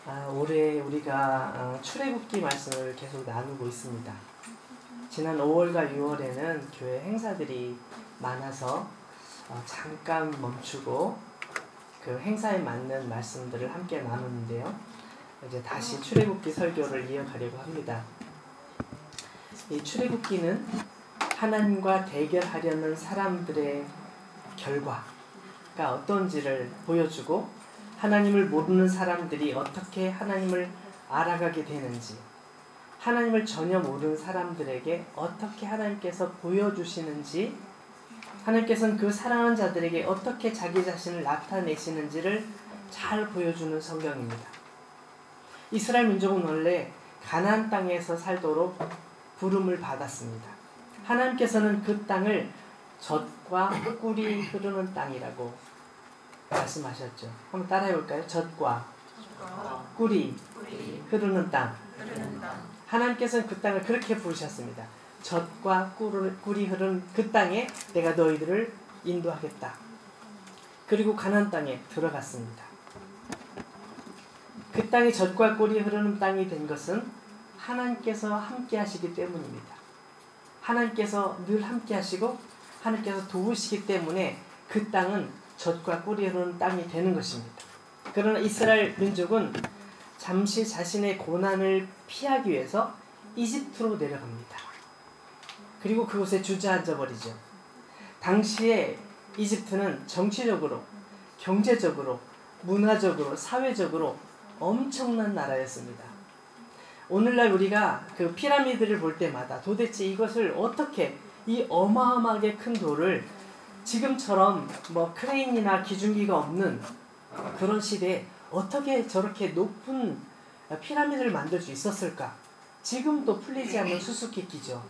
올해 우리가 출애굽기 말씀을 계속 나누고 있습니다. 지난 5월과 6월에는 교회 행사들이 많아서 잠깐 멈추고 그 행사에 맞는 말씀들을 함께 나누는데요. 이제 다시 출애굽기 설교를 이어가려고 합니다. 이 출애굽기는 하나님과 대결하려는 사람들의 결과가 어떤지를 보여주고 하나님을 모르는 사람들이 어떻게 하나님을 알아가게 되는지, 하나님을 전혀 모르는 사람들에게 어떻게 하나님께서 보여주시는지, 하나님께서는 그 사랑하는 자들에게 어떻게 자기 자신을 나타내시는지를 잘 보여주는 성경입니다. 이스라엘 민족은 원래 가나안 땅에서 살도록 부름을 받았습니다. 하나님께서는 그 땅을 젖과 꿀이 흐르는 땅이라고 말씀하셨죠. 한번 따라해볼까요? 젖과 꿀이 흐르는 땅. 하나님께서는 그 땅을 그렇게 부르셨습니다. 젖과 꿀이 흐르는 그 땅에 내가 너희들을 인도하겠다. 그리고 가나안 땅에 들어갔습니다. 그 땅이 젖과 꿀이 흐르는 땅이 된 것은 하나님께서 함께 하시기 때문입니다. 하나님께서 늘 함께 하시고 하나님께서 도우시기 때문에 그 땅은 젖과 꿀이 흐르는 땅이 되는 것입니다. 그러나 이스라엘 민족은 잠시 자신의 고난을 피하기 위해서 이집트로 내려갑니다. 그리고 그곳에 주저앉아 버리죠. 당시에 이집트는 정치적으로, 경제적으로, 문화적으로, 사회적으로 엄청난 나라였습니다. 오늘날 우리가 그 피라미드를 볼 때마다 도대체 이것을 어떻게, 이 어마어마하게 큰 돌을 지금처럼 크레인이나 기중기가 없는 그런 시대에 어떻게 저렇게 높은 피라미드를 만들 수 있었을까? 지금도 풀리지 않는 수수께끼죠.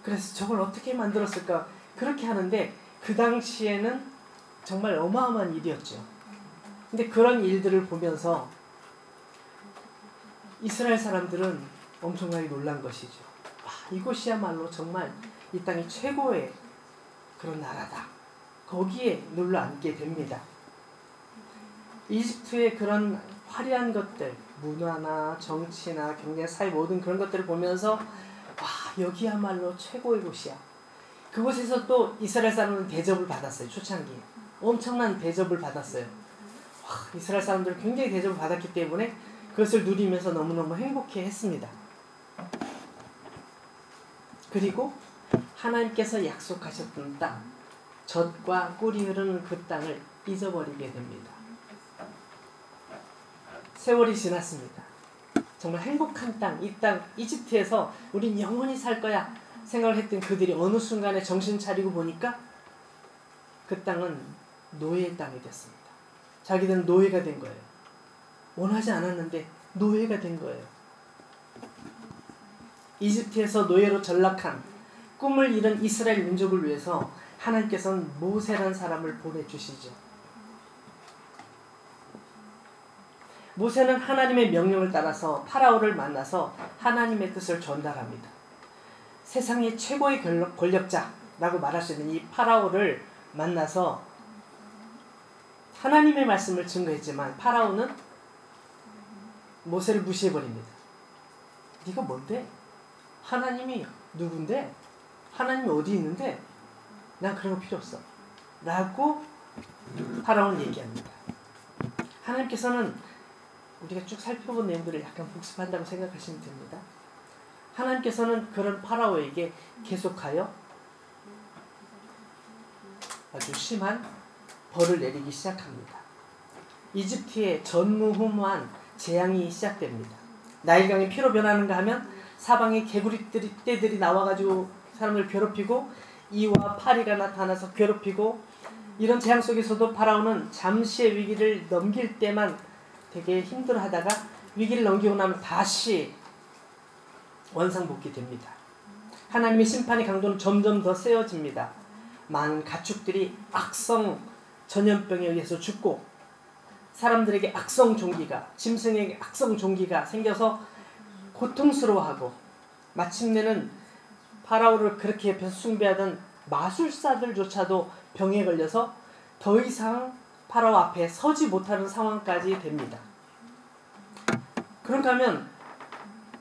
그래서 저걸 어떻게 만들었을까? 그렇게 하는데 그 당시에는 정말 어마어마한 일이었죠. 근데 그런 일들을 보면서 이스라엘 사람들은 엄청나게 놀란 것이죠. 이곳이야말로 정말 이 땅이 최고의 그런 나라다. 거기에 눌러 앉게 됩니다. 이집트의 그런 화려한 것들, 문화나 정치나 경제, 사회 모든 그런 것들을 보면서 여기야말로 최고의 곳이야. 그곳에서 또 이스라엘 사람은 대접을 받았어요. 초창기에 엄청난 대접을 받았어요. 이스라엘 사람들은 굉장히 대접을 받았기 때문에 그것을 누리면서 너무너무 행복해 했습니다. 그리고 하나님께서 약속하셨던 땅, 젖과 꿀이 흐르는 그 땅을 잊어버리게 됩니다. 세월이 지났습니다. 정말 행복한 땅, 이 땅, 이집트에서 우린 영원히 살 거야 생각을 했던 그들이 어느 순간에 정신 차리고 보니까 그 땅은 노예의 땅이 됐습니다. 자기들은 노예가 된 거예요. 원하지 않았는데 노예가 된 거예요. 이집트에서 노예로 전락한 꿈을 이룬 이스라엘 민족을 위해서 하나님께서는 모세라는 사람을 보내주시죠. 모세는 하나님의 명령을 따라서 파라오를 만나서 하나님의 뜻을 전달합니다. 세상의 최고의 권력자라고 말할 수 있는 이 파라오를 만나서 하나님의 말씀을 증거했지만 파라오는 모세를 무시해버립니다. 네가 뭔데? 하나님이 누군데? 하나님이 어디 있는데? 난 그런 거 필요 없어. 라고 파라오는 얘기합니다. 하나님께서는 우리가 쭉 살펴본 내용들을 약간 복습한다고 생각하시면 됩니다. 하나님께서는 그런 파라오에게 계속하여 아주 심한 벌을 내리기 시작합니다. 이집트에 전무후무한 재앙이 시작됩니다. 나일강이 피로 변하는가 하면 사방에 개구리떼들이 나와가지고 사람을 괴롭히고 이와 파리가 나타나서 괴롭히고, 이런 재앙 속에서도 파라오는 잠시의 위기를 넘길 때만 되게 힘들어하다가 위기를 넘기고 나면 다시 원상복귀됩니다. 하나님의 심판의 강도는 점점 더 세워집니다. 많은 가축들이 악성 전염병에 의해서 죽고, 사람들에게 악성 종기가, 짐승에게 악성 종기가 생겨서 고통스러워하고, 마침내는 파라오를 그렇게 옆에서 숭배하던 마술사들조차도 병에 걸려서 더 이상 파라오 앞에 서지 못하는 상황까지 됩니다. 그런가 하면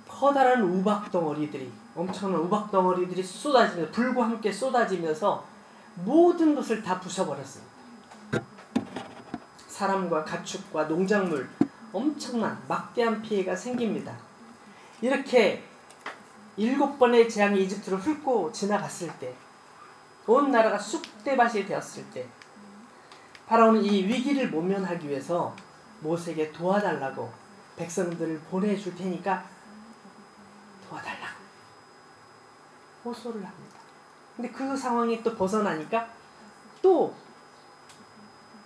커다란 우박 덩어리들이, 엄청난 우박 덩어리들이 쏟아지면서, 불과 함께 쏟아지면서 모든 것을 다 부숴버렸습니다. 사람과 가축과 농작물, 엄청난 막대한 피해가 생깁니다. 이렇게 7번의 재앙이 이집트를 훑고 지나갔을 때, 온 나라가 쑥대밭이 되었을 때, 파라오는 이 위기를 모면하기 위해서 모세에게 도와달라고, 백성들을 보내줄 테니까 도와달라고 호소를 합니다. 근데 그 상황이 또 벗어나니까 또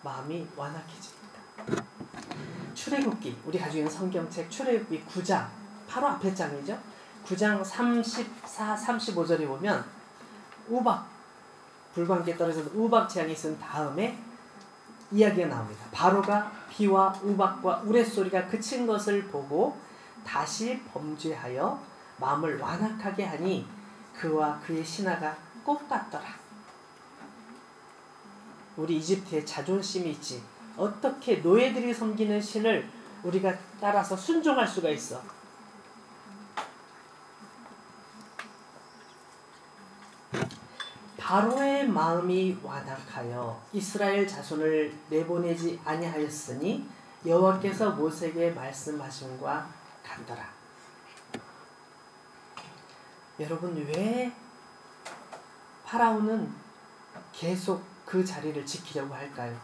마음이 완악해집니다. 출애굽기, 우리 가지고 있는 성경책 출애굽기 9장, 바로 앞에 장이죠. 9장 34, 35절에 보면 우박, 불과 함께 떨어져서 우박 재앙이 있은 다음에 이야기가 나옵니다. 바로가 비와 우박과 우레소리가 그친 것을 보고 다시 범죄하여 마음을 완악하게 하니 그와 그의 신하가 꽃같더라. 우리 이집트에 자존심이 있지. 어떻게 노예들이 섬기는 신을 우리가 따라서 순종할 수가 있어? 바로의 마음이 완악하여 이스라엘 자손을 내보내지 아니하였으니 여호와께서 모세에게 말씀하심과 같더라. 여러분, 왜 파라오는 계속 그 자리를 지키려고 할까요?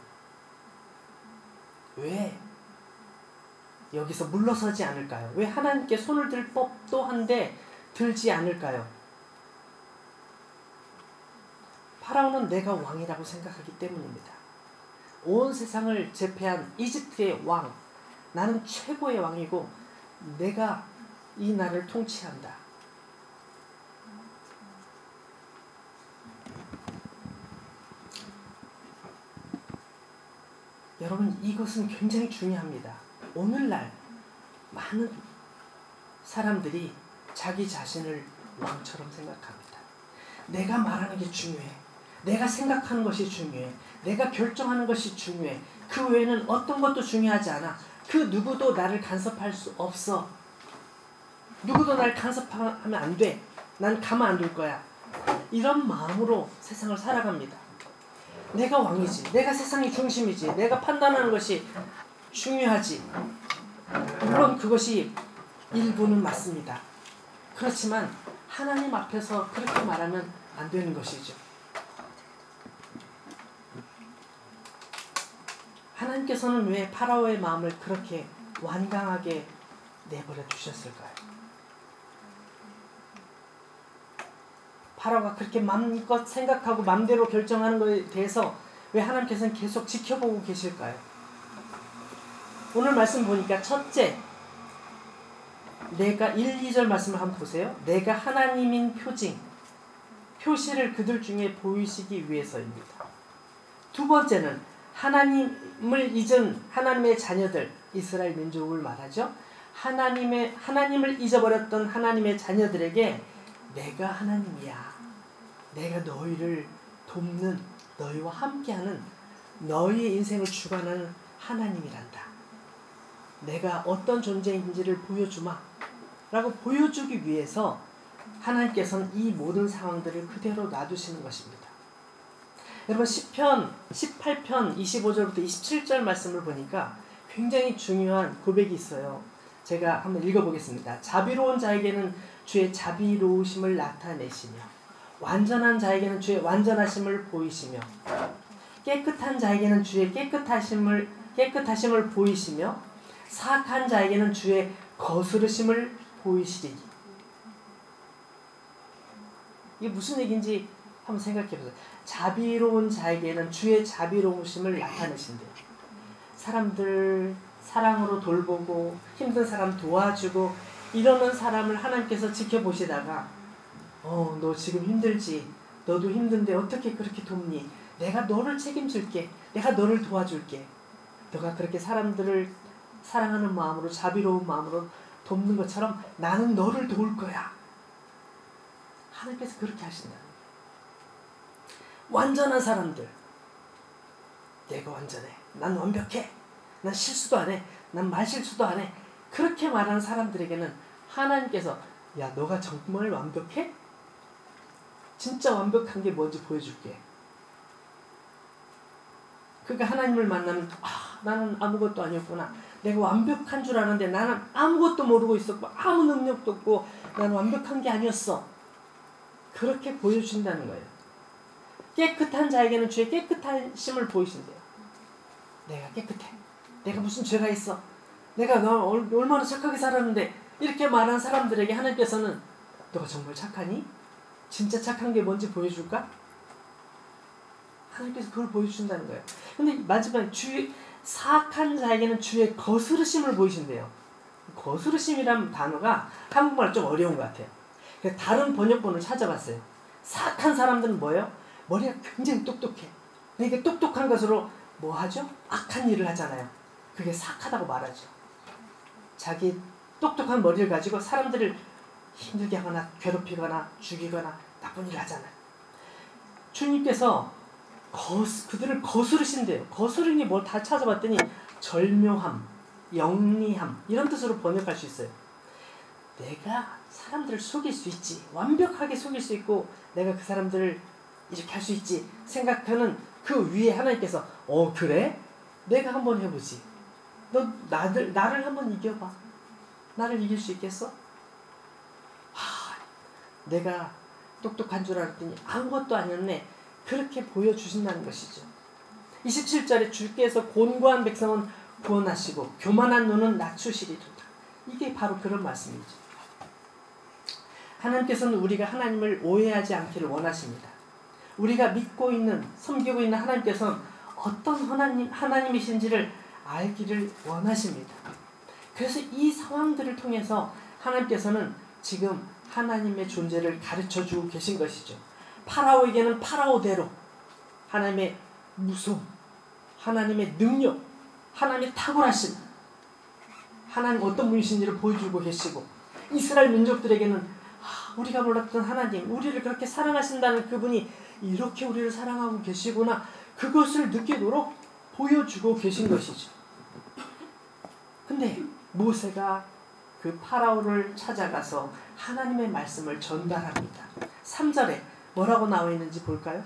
왜 여기서 물러서지 않을까요? 왜 하나님께 손을 들 법도 한데 들지 않을까요? 파라오는 내가 왕이라고 생각하기 때문입니다. 온 세상을 제패한 이집트의 왕, 나는 최고의 왕이고 내가 이 나라를 통치한다. 여러분, 이것은 굉장히 중요합니다. 오늘날 많은 사람들이 자기 자신을 왕처럼 생각합니다. 내가 말하는 게 중요해. 내가 생각하는 것이 중요해. 내가 결정하는 것이 중요해. 그 외에는 어떤 것도 중요하지 않아. 그 누구도 나를 간섭할 수 없어. 누구도 나를 간섭하면 안 돼. 난 가만 안 둘 거야. 이런 마음으로 세상을 살아갑니다. 내가 왕이지. 내가 세상의 중심이지. 내가 판단하는 것이 중요하지. 물론 그것이 일부는 맞습니다. 그렇지만 하나님 앞에서 그렇게 말하면 안 되는 것이죠. 하나님께서는 왜 파라오의 마음을 그렇게 완강하게 내버려 두셨을까요? 파라오가 그렇게 마음껏 생각하고 마음대로 결정하는 것에 대해서 왜 하나님께서는 계속 지켜보고 계실까요? 오늘 말씀 보니까 첫째, 내가 1, 2절 말씀을 한번 보세요. 내가 하나님인 표시를 그들 중에 보이시기 위해서입니다. 두 번째는 하나님을 잊은 하나님의 자녀들, 이스라엘 민족을 말하죠. 하나님을 잊어버렸던 하나님의 자녀들에게 내가 하나님이야. 내가 너희를 돕는, 너희와 함께하는, 너희의 인생을 주관하는 하나님이란다. 내가 어떤 존재인지를 보여주마 라고 보여주기 위해서 하나님께서는 이 모든 상황들을 그대로 놔두시는 것입니다. 여러분, 시편 18편 25절부터 27절 말씀을 보니까 굉장히 중요한 고백이 있어요. 제가 한번 읽어보겠습니다. 자비로운 자에게는 주의 자비로우심을 나타내시며 완전한 자에게는 주의 완전하심을 보이시며 깨끗한 자에게는 주의 깨끗하심을 보이시며 사악한 자에게는 주의 거스르심을 보이시리니. 이게 무슨 얘기인지 한번 생각해 보세요. 자비로운 자에게는 주의 자비로우심을 나타내신대요. 사람들 사랑으로 돌보고 힘든 사람 도와주고 이러는 사람을 하나님께서 지켜보시다가 너 지금 힘들지? 너도 힘든데 어떻게 그렇게 돕니? 내가 너를 책임질게. 내가 너를 도와줄게. 너가 그렇게 사람들을 사랑하는 마음으로, 자비로운 마음으로 돕는 것처럼 나는 너를 도울 거야. 하나님께서 그렇게 하신다. 완전한 사람들, 내가 완전해. 난 완벽해. 난 실수도 안 해. 난 말실수도 안 해. 그렇게 말하는 사람들에게는 하나님께서 야, 너가 정말 완벽해? 진짜 완벽한 게 뭔지 보여줄게. 그러니까 하나님을 만나면 나는 아무것도 아니었구나. 내가 완벽한 줄 아는데 나는 아무것도 모르고 있었고 아무 능력도 없고 나는 완벽한 게 아니었어. 그렇게 보여준다는 거예요. 깨끗한 자에게는 주의 깨끗하심을 보이신대요. 내가 깨끗해. 내가 무슨 죄가 있어. 내가 너 얼마나 착하게 살았는데, 이렇게 말하는 사람들에게 하나님께서는 너가 정말 착하니? 진짜 착한 게 뭔지 보여줄까? 하나님께서 그걸 보여주신다는 거예요. 근데 마지막에 사악한 자에게는 주의 거스르심을 보이신대요. 거스르심이라는 단어가 한국말 좀 어려운 것 같아요. 그래서 다른 번역본을 찾아봤어요. 사악한 사람들은 뭐예요? 머리가 굉장히 똑똑해. 그러니까 똑똑한 것으로 뭐 하죠? 악한 일을 하잖아요. 그게 사악하다고 말하죠. 자기 똑똑한 머리를 가지고 사람들을 힘들게 하거나 괴롭히거나 죽이거나 나쁜 일을 하잖아요. 주님께서 그들을 거스르신대요. 거스르니 뭘 다 찾아봤더니 절묘함, 영리함 이런 뜻으로 번역할 수 있어요. 내가 사람들을 속일 수 있지. 완벽하게 속일 수 있고 내가 그 사람들을 이렇게 할 수 있지 생각하는 그 위에 하나님께서 그래? 내가 한번 해보지. 너 나를 한번 이겨봐. 나를 이길 수 있겠어? 내가 똑똑한 줄 알았더니 아무것도 아니었네. 그렇게 보여주신다는 것이죠. 27절에 주께서 곤고한 백성은 구원하시고 교만한 눈은 낮추시리로다. 이게 바로 그런 말씀이죠. 하나님께서는 우리가 하나님을 오해하지 않기를 원하십니다. 우리가 믿고 있는, 섬기고 있는 하나님께서는 어떤 하나님이신지를 알기를 원하십니다. 그래서 이 상황들을 통해서 하나님께서는 지금 하나님의 존재를 가르쳐주고 계신 것이죠. 파라오에게는 파라오대로 하나님의 무서움, 하나님의 능력, 하나님의 탁월하심, 하나님 어떤 분이신지를 보여주고 계시고, 이스라엘 민족들에게는 우리가 몰랐던 하나님, 우리를 그렇게 사랑하신다는 그분이 이렇게 우리를 사랑하고 계시구나, 그것을 느끼도록 보여주고 계신 것이죠. 근데 모세가 그 파라오를 찾아가서 하나님의 말씀을 전달합니다. 3절에 뭐라고 나와 있는지 볼까요?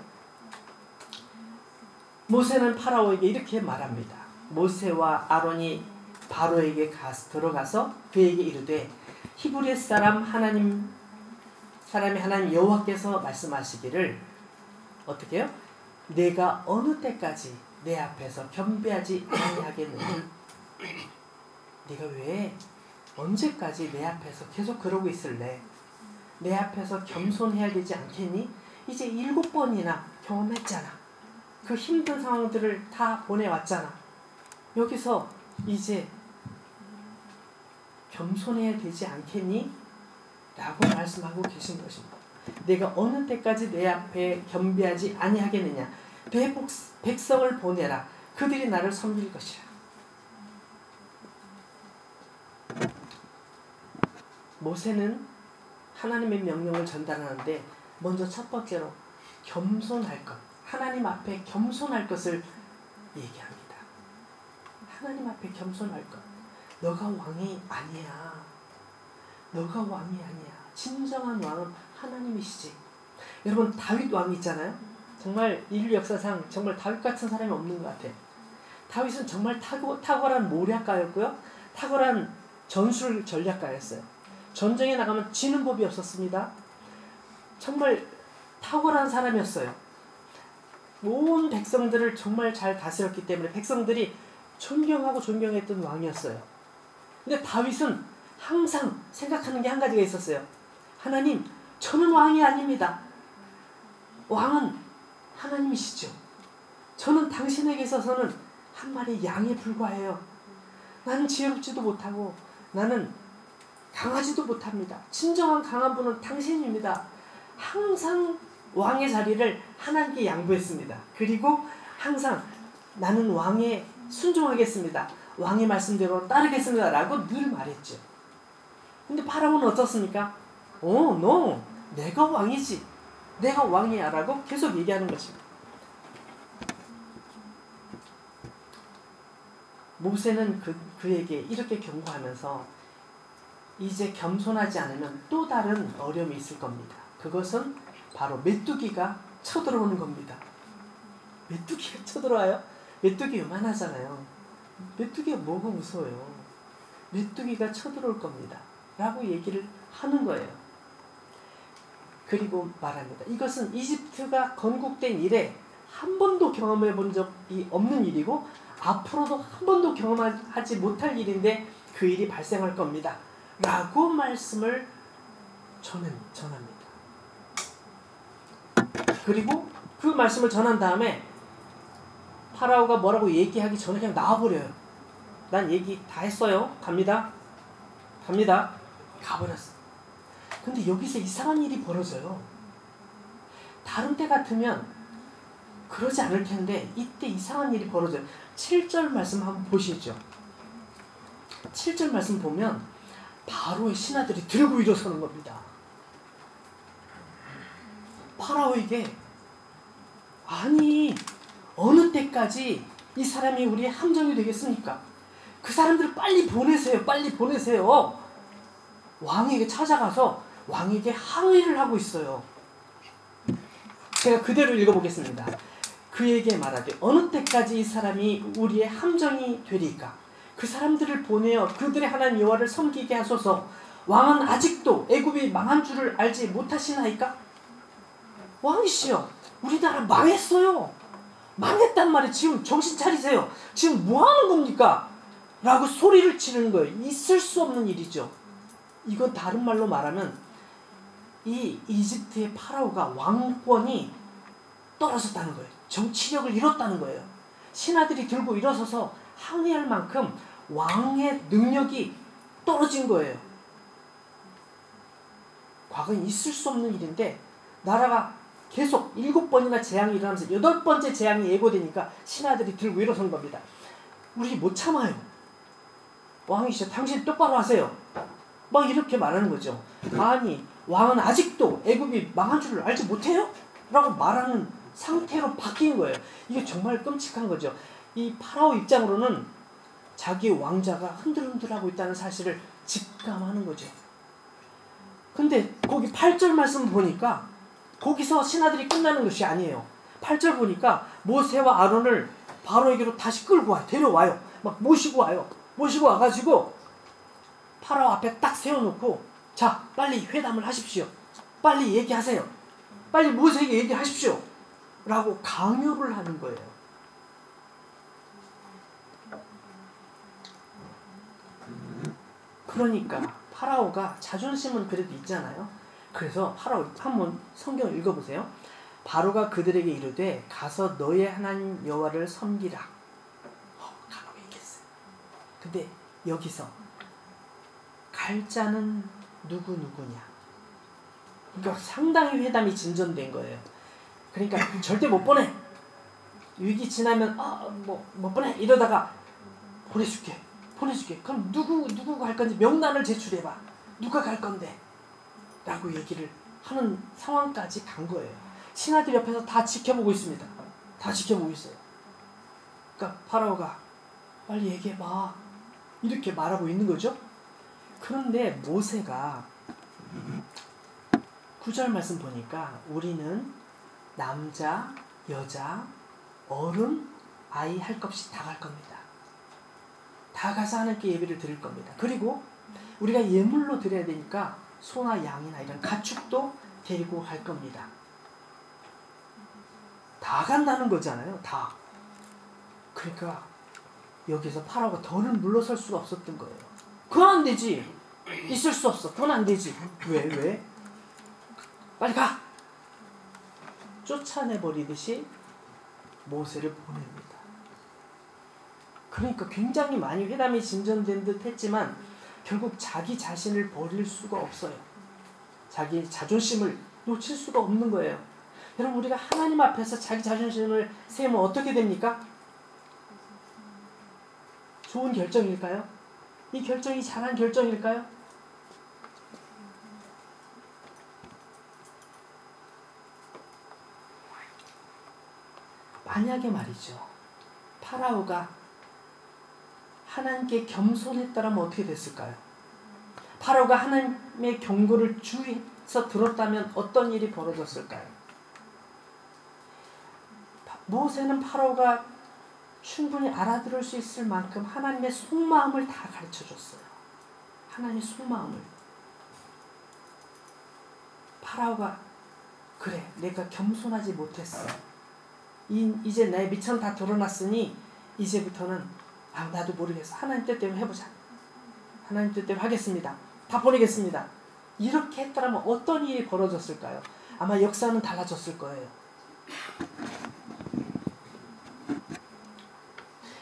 모세는 파라오에게 이렇게 말합니다. 모세와 아론이 바로에게 들어가서 그에게 이르되 히브리 사람이 하나님 여호와께서 말씀하시기를 어떻게 해요? 내가 어느 때까지 내 앞에서 겸비하지 아니하겠느냐? 네가 왜 언제까지 내 앞에서 계속 그러고 있을래? 내 앞에서 겸손해야 되지 않겠니? 이제 7번이나 경험했잖아. 그 힘든 상황들을 다 보내왔잖아. 여기서 이제 겸손해야 되지 않겠니? 라고 말씀하고 계신 것입니다. 내가 어느 때까지 내 앞에 겸비하지 아니하겠느냐? 내 백성을 보내라. 그들이 나를 섬길 것이라. 모세는 하나님의 명령을 전달하는데 먼저 첫 번째로 겸손할 것, 하나님 앞에 겸손할 것을 얘기합니다. 하나님 앞에 겸손할 것. 너가 왕이 아니야. 너가 왕이 아니야. 진정한 왕은 하나님이시지. 여러분, 다윗 왕이 있잖아요. 정말 인류 역사상 정말 다윗 같은 사람이 없는 것 같아요. 다윗은 정말 탁월한 모략가였고요. 탁월한 전술 전략가였어요. 전쟁에 나가면 지는 법이 없었습니다. 정말 탁월한 사람이었어요. 온 백성들을 정말 잘 다스렸기 때문에 백성들이 존경하고 존경했던 왕이었어요. 근데 다윗은 항상 생각하는 게 한 가지가 있었어요. 하나님, 저는 왕이 아닙니다. 왕은 하나님이시죠. 저는 당신에게 있어서는 한 마리 양에 불과해요. 나는 지혜롭지도 못하고 나는 강하지도 못합니다. 진정한 강한 분은 당신입니다. 항상 왕의 자리를 하나님께 양보했습니다. 그리고 항상 나는 왕에 순종하겠습니다. 왕의 말씀대로 따르겠습니다. 라고 늘 말했죠. 근데 파라오는 어떻습니까? no, 내가 왕이지. 내가 왕이야. 라고 계속 얘기하는 것입니다. 모세는 그에게 이렇게 경고하면서 이제 겸손하지 않으면 또 다른 어려움이 있을 겁니다. 그것은 바로 메뚜기가 쳐들어오는 겁니다. 메뚜기가 쳐들어와요? 메뚜기 요만하잖아요. 메뚜기가 뭐가 무서워요. 메뚜기가 쳐들어올 겁니다. 라고 얘기를 하는 거예요. 그리고 말합니다. 이것은 이집트가 건국된 이래 한 번도 경험해 본 적이 없는 일이고 앞으로도 한 번도 경험하지 못할 일인데 그 일이 발생할 겁니다. 라고 말씀을 전합니다. 그리고 그 말씀을 전한 다음에 파라오가 뭐라고 얘기하기 전에 그냥 나와버려요. 난 얘기 다 했어요. 갑니다. 가버렸어. 근데 여기서 이상한 일이 벌어져요. 다른 때 같으면 그러지 않을 텐데 이때 이상한 일이 벌어져요. 7절 말씀 한번 보시죠. 7절 말씀 보면 바로의 신하들이 들고 일어서는 겁니다. 파라오에게 아니 어느 때까지 이 사람이 우리의 함정이 되겠습니까? 그 사람들을 빨리 보내세요. 왕에게 찾아가서 왕에게 항의를 하고 있어요. 제가 그대로 읽어보겠습니다. 그에게 말하되 어느 때까지 이 사람이 우리의 함정이 되리까? 그 사람들을 보내어 그들의 하나님 여호와를 섬기게 하소서. 왕은 아직도 애굽이 망한 줄을 알지 못하시나이까? 왕이시여, 우리나라 망했어요. 망했단 말이에요. 지금 정신 차리세요. 지금 뭐 하는 겁니까? 라고 소리를 치는 거예요. 있을 수 없는 일이죠. 이건 다른 말로 말하면 이 이집트의 파라오가 왕권이 떨어졌다는 거예요. 정치력을 잃었다는 거예요. 신하들이 들고 일어서서 항의할 만큼 왕의 능력이 떨어진 거예요. 과거엔 있을 수 없는 일인데 나라가 계속 7번이나 재앙이 일어나면서 8번째 재앙이 예고되니까 신하들이 들고 일어선 겁니다. 우리 못 참아요. 왕이시여, 당신 똑바로 하세요. 막 이렇게 말하는 거죠. 아니, 왕은 아직도 애굽이 망한 줄을 알지 못해요? 라고 말하는 상태로 바뀐 거예요. 이게 정말 끔찍한 거죠. 이 파라오 입장으로는 자기 왕자가 흔들흔들하고 있다는 사실을 직감하는 거죠. 근데 거기 8절 말씀 보니까 거기서 신하들이 끝나는 것이 아니에요. 8절 보니까 모세와 아론을 바로에게로 다시 끌고 와요. 데려와요. 막 모시고 와요. 모시고 와가지고 파라오 앞에 딱 세워놓고 자, 빨리 회담을 하십시오. 빨리 얘기하세요. 빨리 모세에게 얘기하십시오. 라고 강요를 하는 거예요. 그러니까 파라오가 자존심은 그래도 있잖아요. 그래서 파라오 한번 성경을 읽어보세요. 바로가 그들에게 이르되 가서 너의 하나님 여호와를 섬기라. 가라고 얘기했어요. 근데 여기서 갈 자는 누구냐. 그러니까 상당히 회담이 진전된 거예요. 그러니까 절대 못 보내. 위기 지나면 못 보내. 이러다가 보내줄게. 그럼 누구 갈 건지 명단을 제출해봐. 누가 갈 건데? 라고 얘기를 하는 상황까지 간 거예요. 신하들 옆에서 다 지켜보고 있습니다. 다 지켜보고 있어요. 그러니까 파라오가 빨리 얘기해봐. 이렇게 말하고 있는 거죠. 그런데 모세가 9절 말씀 보니까 우리는 남자, 여자, 어른, 아이 할 것 없이 다 갈 겁니다. 다 가서 하나님께 예배를 드릴 겁니다. 그리고 우리가 예물로 드려야 되니까 소나 양이나 이런 가축도 데리고 갈 겁니다. 다 간다는 거잖아요. 다. 그러니까 여기서 파라오가 더는 물러설 수가 없었던 거예요. 그건 안 되지. 있을 수 없어. 그건 안 되지. 왜? 빨리 가! 쫓아내버리듯이 모세를 보냅니다. 그러니까 굉장히 많이 회담이 진전된 듯 했지만 결국 자기 자신을 버릴 수가 없어요. 자기 자존심을 놓칠 수가 없는 거예요. 여러분, 우리가 하나님 앞에서 자기 자존심을 세우면 어떻게 됩니까? 좋은 결정일까요? 이 결정이 잘한 결정일까요? 만약에 말이죠. 파라오가 하나님께 겸손했다라면 어떻게 됐을까요? 파라오가 하나님의 경고를 주위에서 들었다면 어떤 일이 벌어졌을까요? 모세는 파라오가 충분히 알아들을 수 있을 만큼 하나님의 속마음을 다 가르쳐줬어요. 하나님의 속마음을. 파라오가 그래, 내가 겸손하지 못했어. 이제 내 미천 다 드러났으니 이제부터는 나도 모르겠어. 하나님 뜻대로 해보자. 하나님 뜻대로 하겠습니다. 다 보내겠습니다. 이렇게 했더라면 어떤 일이 벌어졌을까요? 아마 역사는 달라졌을 거예요.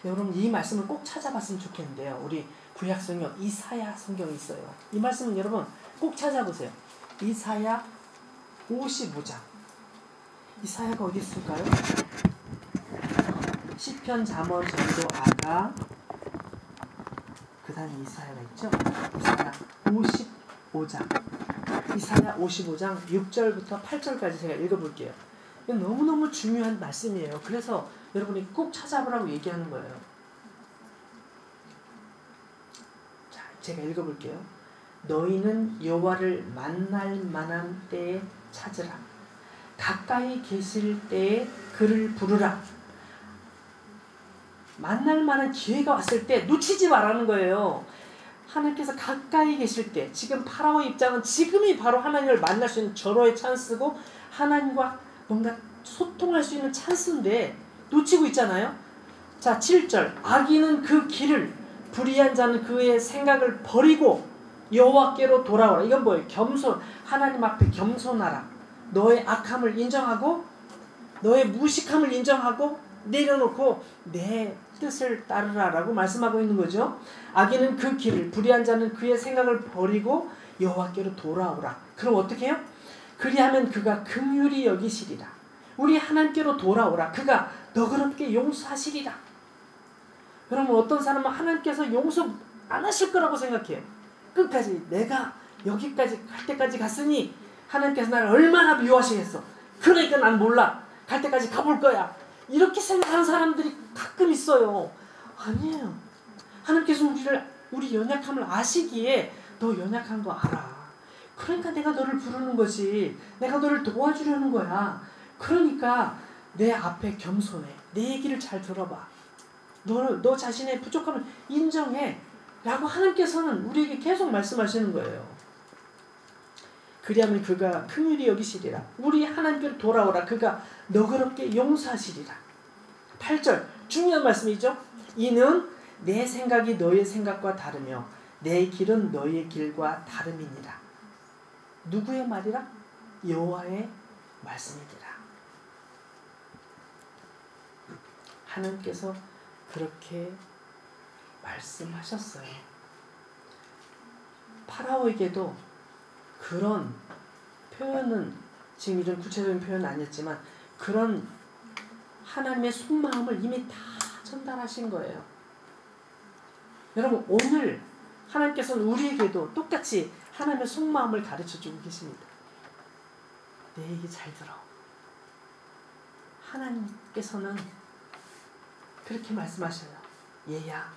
여러분 이 말씀을 꼭 찾아봤으면 좋겠는데요. 우리 구약 성경 이사야 성경이 있어요. 이 말씀은 여러분 꼭 찾아보세요. 이사야 55장. 이사야가 어디 있을까요? 시편, 잠언, 전도, 아가, 그 다음에 이사야가 있죠. 이사야 55장. 이사야 55장 6절부터 8절까지 제가 읽어볼게요. 이건 너무너무 중요한 말씀이에요. 그래서 여러분이 꼭 찾아보라고 얘기하는 거예요. 자, 제가 읽어볼게요. 너희는 여호와를 만날 만한 때에 찾으라. 가까이 계실 때에 그를 부르라. 만날 만한 기회가 왔을 때 놓치지 말라는 거예요. 하나님께서 가까이 계실 때, 지금 파라오의 입장은 지금이 바로 하나님을 만날 수 있는 절호의 찬스고 하나님과 뭔가 소통할 수 있는 찬스인데 놓치고 있잖아요. 자, 7절. 악인은 그 길을, 불의한 자는 그의 생각을 버리고 여호와께로 돌아오라. 이건 뭐예요? 겸손. 하나님 앞에 겸손하라. 너의 악함을 인정하고 너의 무식함을 인정하고 내려놓고 내 뜻을 따르라라고 말씀하고 있는 거죠. 악인은 그 길을, 불의한 자는 그의 생각을 버리고 여호와께로 돌아오라. 그럼 어떻게 해요? 그리하면 그가 긍휼히 여기시리라. 우리 하나님께로 돌아오라. 그가 너그럽게 용서하시리라. 그러면 어떤 사람은 하나님께서 용서 안 하실 거라고 생각해요. 끝까지 내가 여기까지 갈 때까지 갔으니 하나님께서 나를 얼마나 미워하시겠어. 그러니까 난 몰라. 갈 때까지 가볼 거야. 이렇게 생각하는 사람들이 가끔 있어요. 아니에요. 하나님께서 우리 연약함을 아시기에 너 연약한 거 알아. 그러니까 내가 너를 부르는 거지. 내가 너를 도와주려는 거야. 그러니까 내 앞에 겸손해. 내 얘기를 잘 들어봐. 너 자신의 부족함을 인정해. 라고 하나님께서는 우리에게 계속 말씀하시는 거예요. 그리하면 그가 긍휼히 여기시리라. 우리 하나님께로 돌아오라. 그가 너그럽게 용서하시리라. 8절 중요한 말씀이죠. 이는 내 생각이 너의 생각과 다르며 내 길은 너의 길과 다름이니라. 누구의 말이라? 여호와의 말씀이니라. 하나님께서 그렇게 말씀하셨어요. 파라오에게도 그런 표현은 지금 이런 구체적인 표현은 아니었지만 그런 하나님의 속마음을 이미 다 전달하신 거예요. 여러분 오늘 하나님께서는 우리에게도 똑같이 하나님의 속마음을 가르쳐주고 계십니다. 내 얘기 잘 들어. 하나님께서는 그렇게 말씀하셔요. 얘야,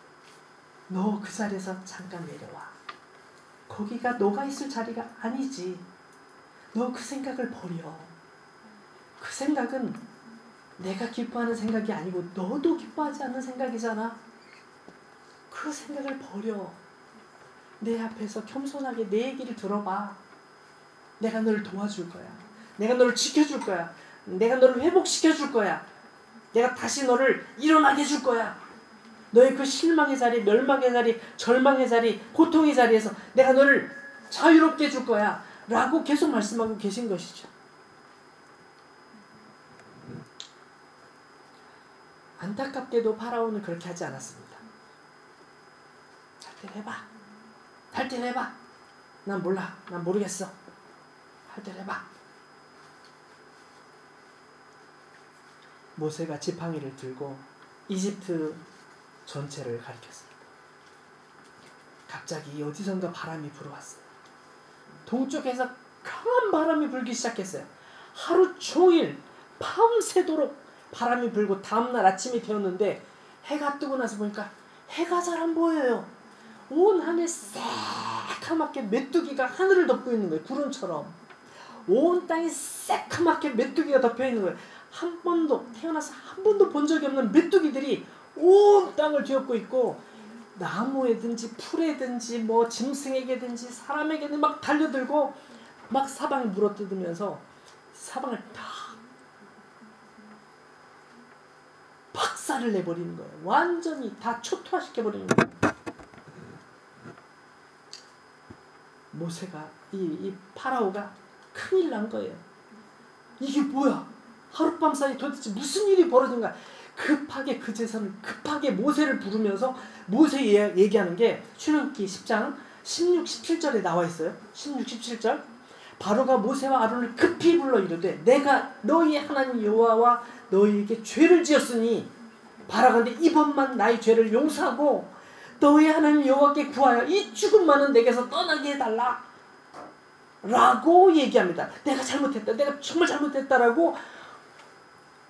너 그 자리에서 잠깐 내려와. 거기가 너가 있을 자리가 아니지. 너 그 생각을 버려. 그 생각은 내가 기뻐하는 생각이 아니고 너도 기뻐하지 않는 생각이잖아. 그 생각을 버려. 내 앞에서 겸손하게 내 얘기를 들어봐. 내가 너를 도와줄 거야. 내가 너를 지켜줄 거야. 내가 너를 회복시켜줄 거야. 내가 다시 너를 일어나게 해줄 거야. 너의 그 실망의 자리, 멸망의 자리, 절망의 자리, 고통의 자리에서 내가 너를 자유롭게 해줄 거야. 라고 계속 말씀하고 계신 것이죠. 안타깝게도 파라오는 그렇게 하지 않았습니다. 할 때 해봐. 할 때 해봐. 난 몰라. 난 모르겠어. 할 때 해봐. 모세가 지팡이를 들고 이집트 전체를 가리켰습니다. 갑자기 어디선가 바람이 불어왔어요. 동쪽에서 강한 바람이 불기 시작했어요. 하루 종일 밤새도록 바람이 불고 다음날 아침이 되었는데 해가 뜨고 나서 보니까 해가 잘 안 보여요. 온 하늘 새하얗게 새카맣게 메뚜기가 하늘을 덮고 있는 거예요. 구름처럼. 온 땅이 새카맣게 메뚜기가 덮여 있는 거예요. 한 번도 태어나서 한 번도 본 적이 없는 메뚜기들이 온 땅을 뒤엎고 있고 나무에든지 풀에든지 뭐 짐승에게든지 사람에게든 막 달려들고 막 사방을 물어뜯으면서 사방을 다 박살을 내버리는 거예요. 완전히 다 초토화시켜버리는 거예요. 모세가 이 파라오가 큰일 난 거예요. 이게 뭐야? 하룻밤 사이 도대체 무슨 일이 벌어진 거야? 급하게 그제서는 급하게 모세를 부르면서 모세 얘기하는 게 출애굽기 10장 16, 17절에 나와 있어요. 16, 17절. 바로가 모세와 아론을 급히 불러 이르되 내가 너희 하나님 여호와와 너희에게 죄를 지었으니 바라건대 이번만 나의 죄를 용서하고 너희 하나님 여호와께 구하여 이 죽음만은 내게서 떠나게 해달라 라고 얘기합니다. 내가 잘못했다. 내가 정말 잘못했다라고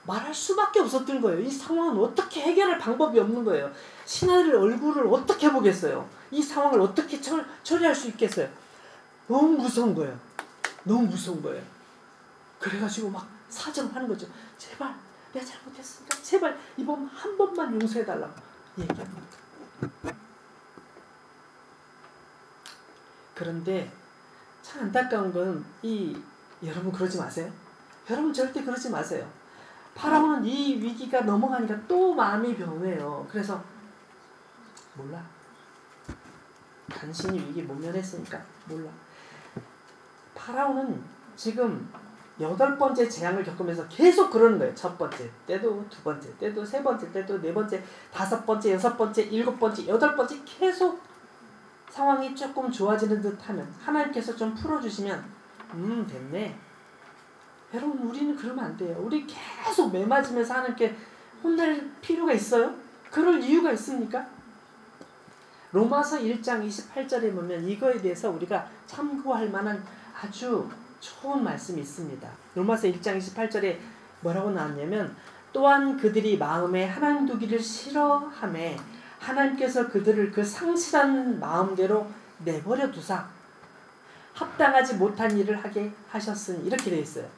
말할 수밖에 없었던 거예요. 이 상황은 어떻게 해결할 방법이 없는 거예요. 신하들 얼굴을 어떻게 보겠어요. 이 상황을 어떻게 처리할 수 있겠어요. 너무 무서운 거예요. 너무 무서운 거예요. 그래가지고 막 사정하는 거죠. 제발 내가 잘못했으니까 제발 이번 한 번만 용서해달라고 얘기합니다. 그런데 참 안타까운 건 여러분 그러지 마세요. 여러분 절대 그러지 마세요. 파라오는 이 위기가 넘어가니까 또 마음이 변해요. 그래서 몰라. 간신히 위기 못 면했으니까 몰라. 파라오는 지금 8번째 재앙을 겪으면서 계속 그러는 거예요. 첫 번째 때도, 두 번째 때도, 세 번째 때도, 네 번째, 5번째, 6번째, 7번째, 8번째 계속 상황이 조금 좋아지는 듯 하면 하나님께서 좀 풀어주시면 됐네. 여러분 우리는 그러면 안 돼요. 우리 계속 매맞으면서 하나님께 혼낼 필요가 있어요? 그럴 이유가 있습니까? 로마서 1장 28절에 보면 이거에 대해서 우리가 참고할 만한 아주 좋은 말씀이 있습니다. 로마서 1장 28절에 뭐라고 나왔냐면 또한 그들이 마음에 하나님 두기를 싫어하매 하나님께서 그들을 그 상실한 마음대로 내버려 두사 합당하지 못한 일을 하게 하셨으니 이렇게 되어 있어요.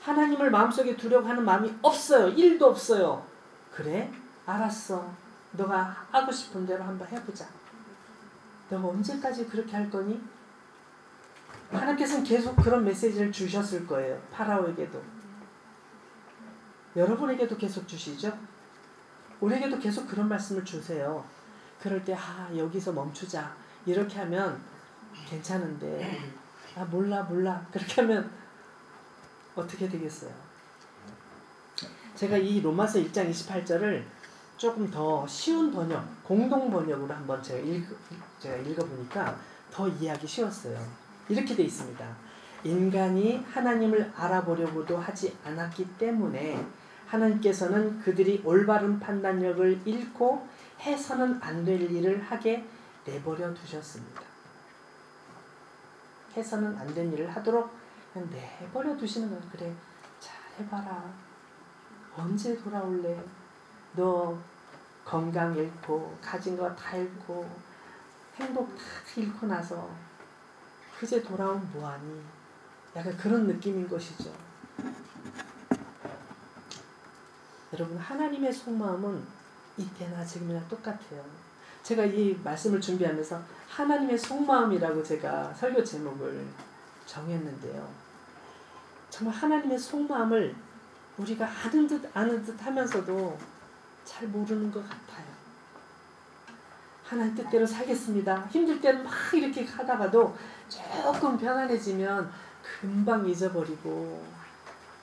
하나님을 마음속에 두려고 하는 마음이 없어요. 1도 없어요. 그래? 알았어. 너가 하고 싶은 대로 한번 해보자. 너가 언제까지 그렇게 할 거니? 하나님께서는 계속 그런 메시지를 주셨을 거예요. 파라오에게도. 여러분에게도 계속 주시죠? 우리에게도 계속 그런 말씀을 주세요. 그럴 때 여기서 멈추자. 이렇게 하면 괜찮은데 몰라 그렇게 하면 어떻게 되겠어요? 제가 이 로마서 1장 28절을 조금 더 쉬운 번역, 공동 번역으로 한번 제가 읽어보니까 더 이해하기 쉬웠어요. 이렇게 돼 있습니다. 인간이 하나님을 알아보려고도 하지 않았기 때문에 하나님께서는 그들이 올바른 판단력을 잃고 해서는 안 될 일을 하게 내버려 두셨습니다. 해서는 안 된 일을 하도록 그냥 내버려 두시는 거예요. 그래, 잘 해봐라. 언제 돌아올래? 너 건강 잃고 가진 거 다 잃고 행복 다 잃고 나서 그제 돌아오면 뭐하니? 약간 그런 느낌인 것이죠. 여러분 하나님의 속마음은 이때나 지금이나 똑같아요. 제가 이 말씀을 준비하면서 하나님의 속마음이라고 제가 설교 제목을 정했는데요. 정말 하나님의 속마음을 우리가 아는 듯 하면서도 잘 모르는 것 같아요. 하나님 뜻대로 살겠습니다. 힘들 때는 막 이렇게 하다가도 조금 편안해지면 금방 잊어버리고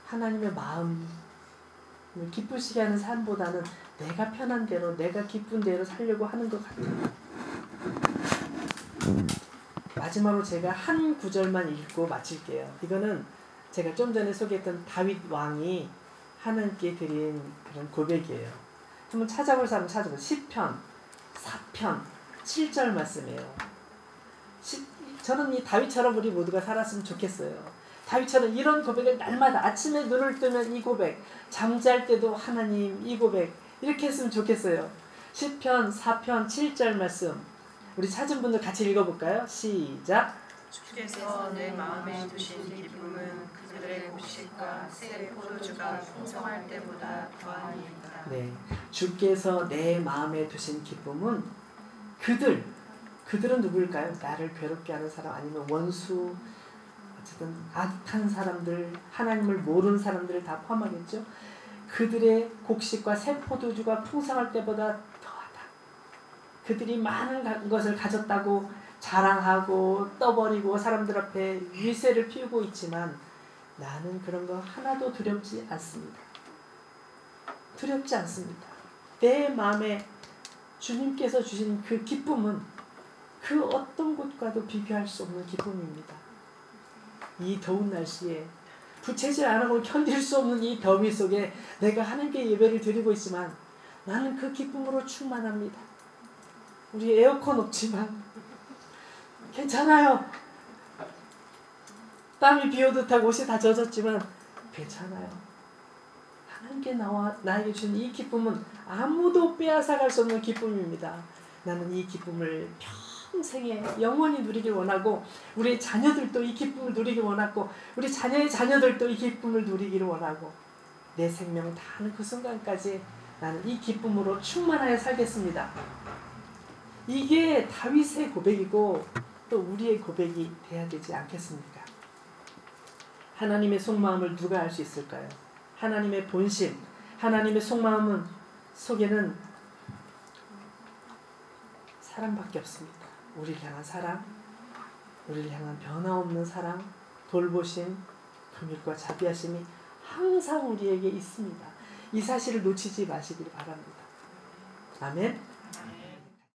하나님의 마음을 기쁘시게 하는 삶보다는 내가 편한 대로 내가 기쁜 대로 살려고 하는 것 같아요. 마지막으로 제가 한 구절만 읽고 마칠게요. 이거는 제가 좀 전에 소개했던 다윗 왕이 하나님께 드린 그런 고백이에요. 한번 찾아볼 사람 찾아보세요. 시편 4편 7절 말씀이에요. 저는 이 다윗처럼 우리 모두가 살았으면 좋겠어요. 다윗처럼 이런 고백을 날마다 아침에 눈을 뜨면 이 고백, 잠잘 때도 하나님 이 고백 이렇게 했으면 좋겠어요. 시편 4편 7절 말씀 우리 찾은 분들 같이 읽어볼까요? 시작. 주께서 내 마음에 두신 기쁨은 그들의 곡식과 새 포도주가 풍성할 때보다 더하니이다. 네, 주께서 내 마음에 두신 기쁨은 그들은 누구일까요? 나를 괴롭게 하는 사람, 아니면 원수, 어쨌든 악한 사람들, 하나님을 모르는 사람들을 다 포함하겠죠. 그들의 곡식과 새 포도주가 풍성할 때보다 더하다. 그들이 많은 것을 가졌다고 자랑하고 떠버리고 사람들 앞에 위세를 피우고 있지만 나는 그런 거 하나도 두렵지 않습니다. 두렵지 않습니다. 내 마음에 주님께서 주신 그 기쁨은 그 어떤 것과도 비교할 수 없는 기쁨입니다. 이 더운 날씨에 부채질 안 하고 견딜 수 없는 이 더위 속에 내가 하나님께 예배를 드리고 있지만 나는 그 기쁨으로 충만합니다. 우리 에어컨 없지만 괜찮아요. 땀이 비오듯 하고 옷이 다 젖었지만 괜찮아요. 하나님께 나에게 주신 이 기쁨은 아무도 빼앗아갈 수 없는 기쁨입니다. 나는 이 기쁨을 평생에 영원히 누리길 원하고 우리 자녀들도 이 기쁨을 누리길 원하고 우리 자녀의 자녀들도 이 기쁨을 누리기를 원하고 내 생명 다하는 그 순간까지 나는 이 기쁨으로 충만하여 살겠습니다. 이게 다윗의 고백이고 또 우리의 고백이 돼야 되지 않겠습니까? 하나님의 속마음을 누가 알 수 있을까요? 하나님의 본심, 하나님의 속에는 사랑밖에 없습니다. 우리를 향한 사랑, 우리를 향한 변화없는 사랑, 돌보심, 긍휼과 자비하심이 항상 우리에게 있습니다. 이 사실을 놓치지 마시길 바랍니다. 아멘.